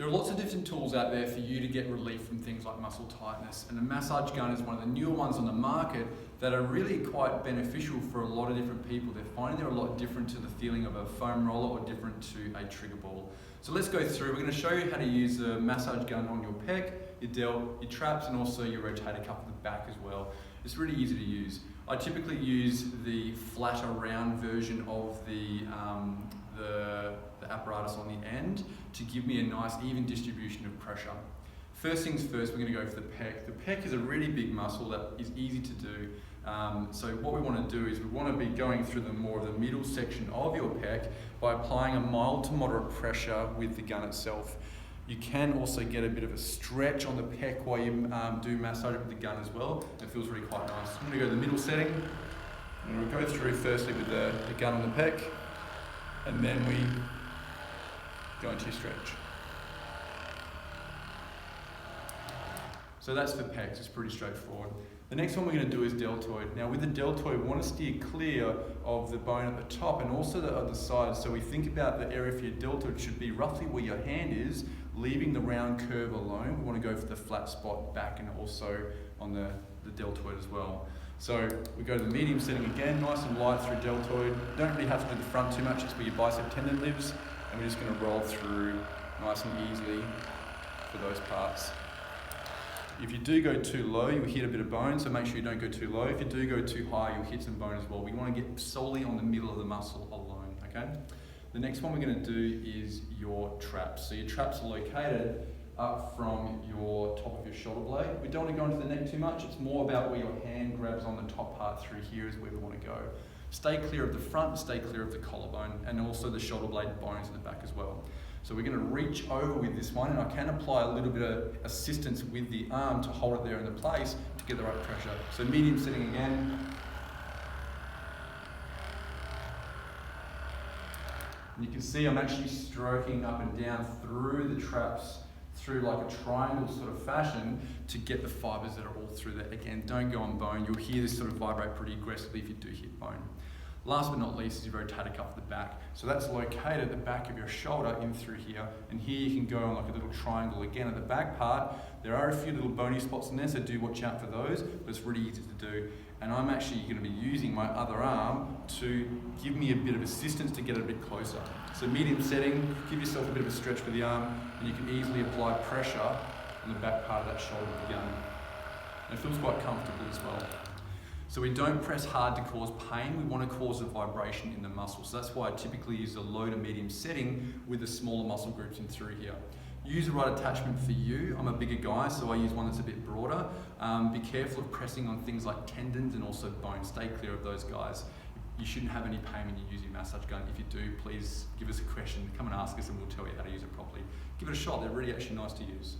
There are lots of different tools out there for you to get relief from things like muscle tightness, and a massage gun is one of the newer ones on the market that are really quite beneficial for a lot of different people. They're finding they're a lot different to the feeling of a foam roller or different to a trigger ball. So let's go through. We're going to show you how to use a massage gun on your pec, your delt, your traps, and also your rotator cuff at the back as well. It's really easy to use. I typically use the flatter round version of the apparatus on the end to give me a nice even distribution of pressure. First things first, we're going to go for the pec. The pec is a really big muscle that is easy to do. So what we want to do is we want to be going through more of the middle section of your pec by applying a mild to moderate pressure with the gun itself. You can also get a bit of a stretch on the pec while you do massage it with the gun as well. It feels really quite nice. I'm going to go to the middle setting, and we'll go through firstly with the gun on the pec, and then we go into your stretch. So that's for pecs, it's pretty straightforward. The next one we're going to do is deltoid. Now with the deltoid, we want to steer clear of the bone at the top and also the other side. So we think about the area for your deltoid should be roughly where your hand is, leaving the round curve alone. We want to go for the flat spot back and also on the deltoid as well. So we go to the medium setting again, nice and light through deltoid. Don't really have to do the front too much, it's where your bicep tendon lives. And we're just going to roll through nice and easily for those parts. If you do go too low, you'll hit a bit of bone, so make sure you don't go too low. If you do go too high, you'll hit some bone as well. We want to get solely on the middle of the muscle alone, okay? The next one we're going to do is your traps. So your traps are located up from your top of your shoulder blade. We don't want to go into the neck too much. It's more about where your hand grabs on the top part through here is where we want to go. Stay clear of the front, stay clear of the collarbone, and also the shoulder blade bones in the back as well. So we're going to reach over with this one, and I can apply a little bit of assistance with the arm to hold it there in the place to get the right pressure. So medium setting again. And you can see I'm actually stroking up and down through the traps, through like a triangle sort of fashion to get the fibers that are all through there. Again, don't go on bone. You'll hear this sort of vibrate pretty aggressively if you do hit bone. Last but not least is your rotator cuff at the back. So that's located at the back of your shoulder in through here. And here you can go on like a little triangle again at the back part. There are a few little bony spots in there, so do watch out for those, but it's really easy to do. And I'm actually going to be using my other arm to give me a bit of assistance to get it a bit closer. So medium setting, give yourself a bit of a stretch with the arm, and you can easily apply pressure on the back part of that shoulder with the gun. And it feels quite comfortable as well. So we don't press hard to cause pain, we want to cause a vibration in the muscle. So that's why I typically use a low to medium setting with the smaller muscle groups in through here. Use the right attachment for you. I'm a bigger guy, so I use one that's a bit broader. Be careful of pressing on things like tendons and also bones. Stay clear of those guys. You shouldn't have any pain when you use your massage gun. If you do, please give us a question, come and ask us and we'll tell you how to use it properly. Give it a shot, they're really actually nice to use.